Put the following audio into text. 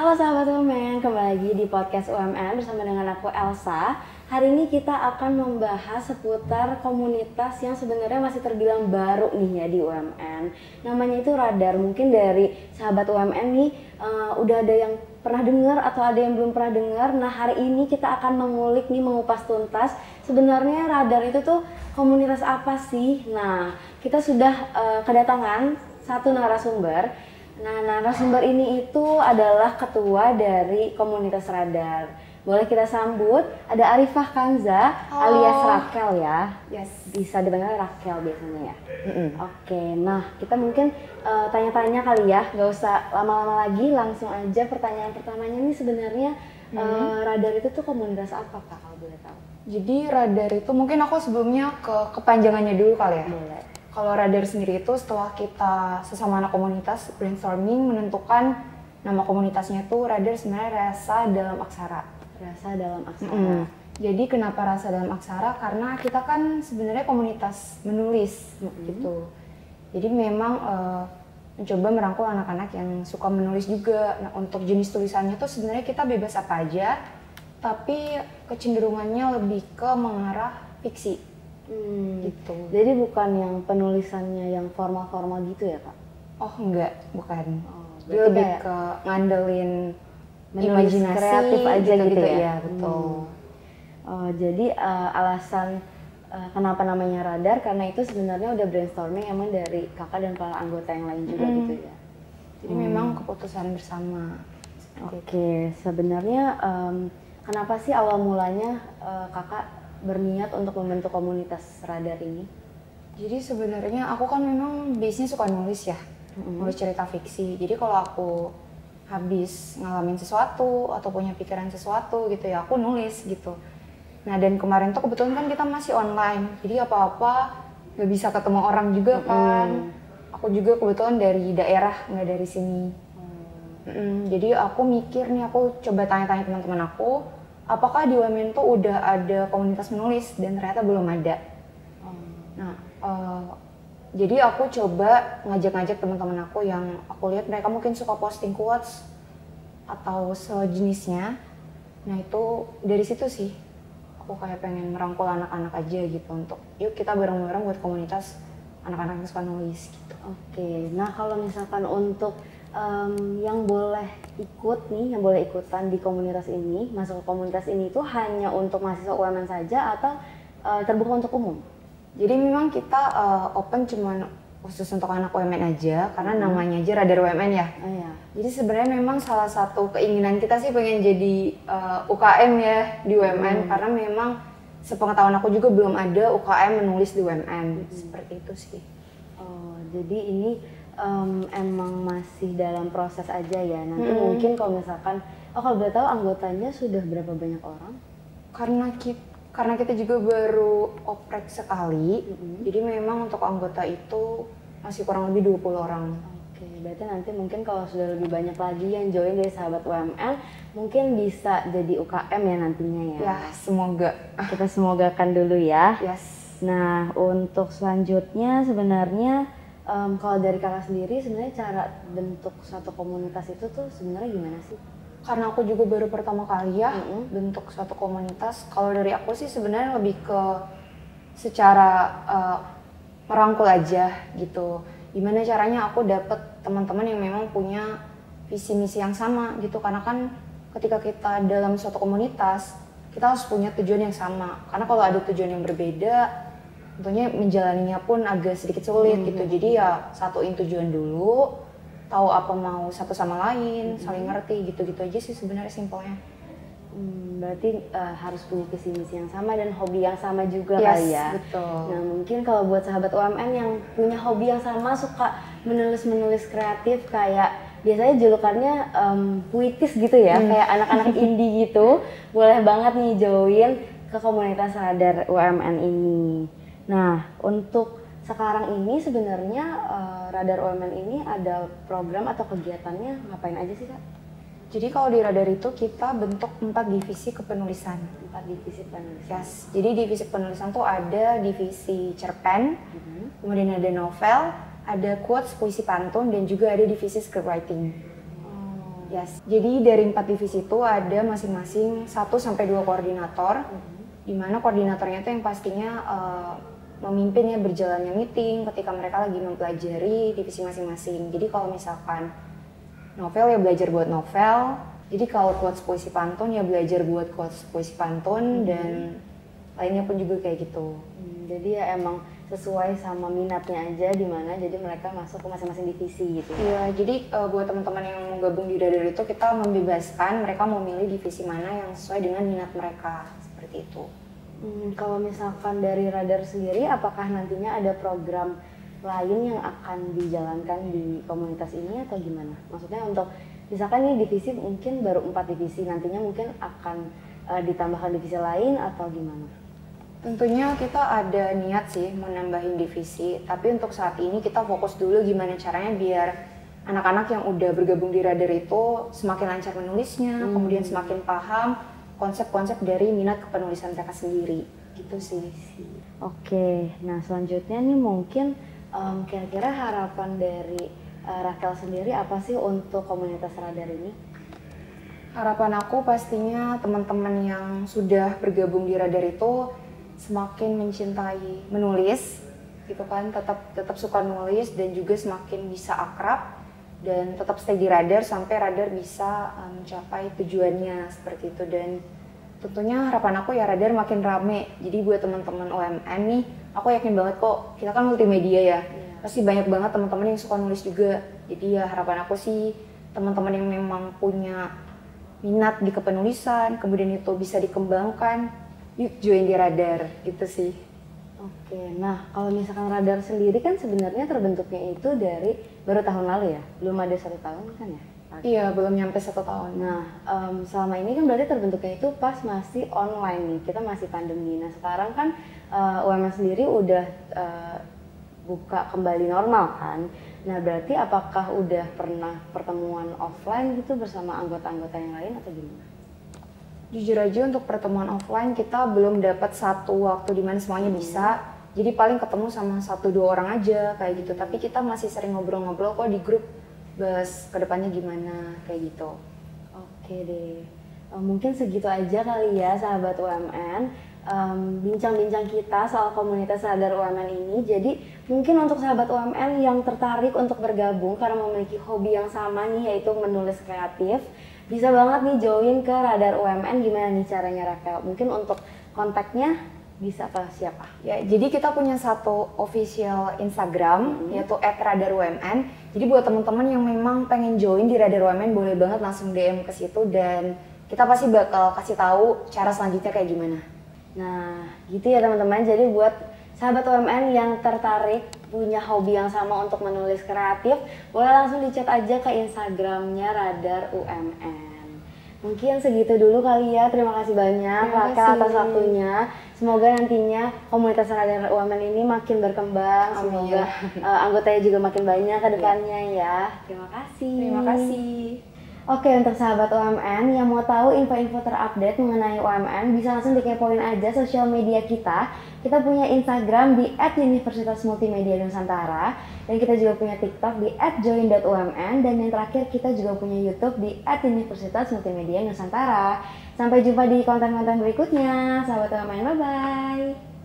Halo sahabat UMN, kembali lagi di podcast UMN bersama dengan aku Elsa. Hari ini kita akan membahas seputar komunitas yang sebenarnya masih terbilang baru nih ya di UMN. Namanya itu Radar. Mungkin dari sahabat UMN nih udah ada yang pernah dengar atau ada yang belum pernah dengar. Nah, hari ini kita akan mengulik nih, mengupas tuntas sebenarnya Radar itu tuh komunitas apa sih? Nah, kita sudah kedatangan satu narasumber. Nah, narasumber ini itu adalah ketua dari komunitas Radar. Boleh kita sambut, ada Arifah Kanza alias Rakel ya. Yes. Bisa dipanggil Rakel biasanya ya. Oke, nah kita mungkin tanya-tanya kali ya, nggak usah lama-lama lagi, langsung aja pertanyaan pertamanya nih sebenarnya Radar itu tuh komunitas apa Kak kalau boleh tahu? Jadi Radar itu mungkin aku sebelumnya ke kepanjangannya dulu kali ya. Boleh. Kalau Radar sendiri itu setelah kita sesama anak komunitas brainstorming menentukan nama komunitasnya itu Radar sebenarnya Rasa Dalam Aksara. Rasa Dalam Aksara. Jadi kenapa Rasa Dalam Aksara? Karena kita kan sebenarnya komunitas menulis gitu. Jadi memang mencoba merangkul anak-anak yang suka menulis juga. Nah, untuk jenis tulisannya tuh sebenarnya kita bebas apa aja, tapi kecenderungannya lebih ke mengarah fiksi. Gitu. Jadi bukan yang penulisannya yang formal-formal gitu ya Kak? Oh enggak, bukan. berarti Dia lebih kayak ke ngandelin menulis imajinasi kreatif aja gitu ya? Iya, betul. Jadi alasan kenapa namanya Radar karena itu sebenarnya udah brainstorming emang dari kakak dan para anggota yang lain juga gitu ya? Jadi memang keputusan bersama. Oke, sebenarnya kenapa sih awal mulanya kakak berniat untuk membentuk komunitas Radar ini? Jadi sebenarnya aku kan memang base-nya suka nulis ya, nulis cerita fiksi. Jadi kalau aku habis ngalamin sesuatu atau punya pikiran sesuatu gitu ya, aku nulis gitu. Nah dan kemarin tuh kebetulan kan kita masih online, jadi apa-apa nggak bisa ketemu orang juga kan. Aku juga kebetulan dari daerah, nggak dari sini. Jadi aku mikir nih, aku coba tanya-tanya teman-teman aku, apakah di UMN tuh udah ada komunitas menulis, dan ternyata belum ada. Nah, jadi aku coba ngajak-ngajak teman-teman aku yang aku lihat mereka mungkin suka posting quotes atau sejenisnya. Nah itu dari situ sih, aku kayak pengen merangkul anak-anak aja gitu untuk yuk kita bareng-bareng buat komunitas anak-anak yang suka nulis gitu. Oke, nah kalau misalkan untuk yang boleh ikut nih, yang boleh ikutan di komunitas ini, masuk ke komunitas ini itu hanya untuk mahasiswa UMN saja atau terbuka untuk umum? Jadi memang kita open cuman khusus untuk anak UMN aja, karena namanya aja Radar UMN ya. Oh, iya. Jadi sebenarnya memang salah satu keinginan kita sih pengen jadi UKM ya di UMN, karena memang sepengetahuan aku juga belum ada UKM menulis di UMN. Seperti itu sih. Oh, jadi ini emang masih dalam proses aja ya. Nanti mungkin kalau misalkan, kalau boleh tahu anggotanya sudah berapa banyak orang? Karena kita juga baru oprek sekali, jadi memang untuk anggota itu masih kurang lebih 20 orang. Oke, berarti nanti mungkin kalau sudah lebih banyak lagi yang join dari sahabat UMN, mungkin bisa jadi UKM ya nantinya ya? Ya, semoga. Kita semogakan dulu ya. Yes. Nah, untuk selanjutnya sebenarnya kalau dari kakak sendiri sebenarnya cara bentuk suatu komunitas itu tuh sebenarnya gimana sih? Karena aku juga baru pertama kali ya bentuk suatu komunitas. Kalau dari aku sih sebenarnya lebih ke secara merangkul aja gitu. Gimana caranya aku dapet teman-teman yang memang punya visi misi yang sama gitu. Karena kan ketika kita dalam suatu komunitas kita harus punya tujuan yang sama. Karena kalau ada tujuan yang berbeda, tentunya menjalaninya pun agak sedikit sulit gitu. Jadi ya satuin tujuan dulu, tahu apa mau satu sama lain, saling ngerti gitu-gitu aja sih sebenarnya simpelnya. Berarti harus punya visi misi yang sama dan hobi yang sama juga Yes, kali ya. betul. Nah mungkin kalau buat sahabat UMN yang punya hobi yang sama, suka menulis kreatif kayak biasanya julukannya puitis gitu ya, kayak anak-anak indie gitu, boleh banget nih join ke komunitas Radar UMN ini. Nah untuk sekarang ini sebenarnya Radar UMN ini ada program atau kegiatannya ngapain aja sih Kak? Jadi kalau di Radar itu kita bentuk 4 divisi kepenulisan. 4 divisi penulisan. Yes. Jadi divisi penulisan tuh ada divisi cerpen, kemudian ada novel, ada quotes, puisi pantun, dan juga ada divisi script writing. Yes. Jadi dari 4 divisi itu ada masing-masing 1-2 koordinator, di mana koordinatornya itu yang pastinya memimpin ya berjalannya meeting ketika mereka lagi mempelajari divisi masing-masing. Jadi kalau misalkan novel ya belajar buat novel, jadi kalau quotes puisi pantun ya belajar buat quotes puisi pantun dan lainnya pun juga kayak gitu. Jadi ya emang sesuai sama minatnya aja di mana jadi mereka masuk ke masing-masing divisi gitu. Iya, jadi buat teman-teman yang mau gabung di Radar itu kita membebaskan mereka mau milih divisi mana yang sesuai dengan minat mereka, seperti itu. Kalau misalkan dari Radar sendiri, apakah nantinya ada program lain yang akan dijalankan di komunitas ini atau gimana? Maksudnya untuk misalkan ini divisi mungkin baru 4 divisi, nantinya mungkin akan ditambahkan divisi lain atau gimana? Tentunya kita ada niat sih mau nambahin divisi, tapi untuk saat ini kita fokus dulu gimana caranya biar anak-anak yang udah bergabung di Radar itu semakin lancar menulisnya, kemudian semakin paham konsep-konsep dari minat kepenulisan mereka sendiri, gitu sih. Oke, nah selanjutnya nih mungkin kira-kira harapan dari Rakel sendiri apa sih untuk komunitas Radar ini? Harapan aku pastinya teman-teman yang sudah bergabung di Radar itu semakin mencintai menulis, gitu kan, tetap suka nulis dan juga semakin bisa akrab dan tetap stay di Radar sampai Radar bisa mencapai tujuannya seperti itu. Dan tentunya harapan aku ya Radar makin rame. Jadi buat teman-teman UMN nih, aku yakin banget kok kita kan multimedia ya, pasti banyak banget teman-teman yang suka nulis juga. Jadi ya harapan aku sih teman-teman yang memang punya minat di kepenulisan, kemudian itu bisa dikembangkan, yuk join di Radar, gitu sih. Oke, nah kalau misalkan Radar sendiri kan sebenarnya terbentuknya itu dari baru tahun lalu ya? Belum ada 1 tahun kan ya? Iya, belum nyampe 1 tahun. Nah, selama ini kan berarti terbentuknya itu pas masih online nih, kita masih pandemi. Nah sekarang kan UMN sendiri udah buka kembali normal kan? Nah berarti apakah udah pernah pertemuan offline gitu bersama anggota-anggota yang lain atau gimana? Jujur aja untuk pertemuan offline kita belum dapat satu waktu di mana semuanya bisa. Jadi paling ketemu sama 1-2 orang aja kayak gitu. Tapi kita masih sering ngobrol-ngobrol kok di grup, bahas kedepannya gimana kayak gitu. Oke deh, mungkin segitu aja kali ya sahabat UMN. Bincang-bincang kita soal komunitas Radar UMN ini. Jadi mungkin untuk sahabat UMN yang tertarik untuk bergabung karena memiliki hobi yang sama nih, yaitu menulis kreatif, bisa banget nih join ke Radar UMN. Gimana nih caranya Rakel? Mungkin untuk kontaknya bisa ke siapa? Ya, jadi kita punya satu official Instagram yaitu @radarumn. Jadi buat teman-teman yang memang pengen join di Radar UMN boleh banget langsung DM ke situ dan kita pasti bakal kasih tahu cara selanjutnya kayak gimana. Nah, gitu ya teman-teman. Jadi buat sahabat UMN yang tertarik punya hobi yang sama untuk menulis kreatif, boleh langsung di chat aja ke Instagramnya Radar UMN. Mungkin segitu dulu kali ya. Terima kasih banyak Rakel atas waktunya. Semoga nantinya komunitas Radar UMN ini makin berkembang. Semoga anggotanya juga makin banyak ke depannya ya. Terima kasih. Terima kasih. Oke, untuk sahabat UMN yang mau tahu info-info terupdate mengenai UMN, bisa langsung dikepoin aja sosial media kita. Kita punya Instagram di @Universitas Multimedia Nusantara, dan kita juga punya TikTok di @join.umn, dan yang terakhir kita juga punya YouTube di @Universitas Multimedia Nusantara. Sampai jumpa di konten-konten berikutnya, sahabat UMN, bye-bye!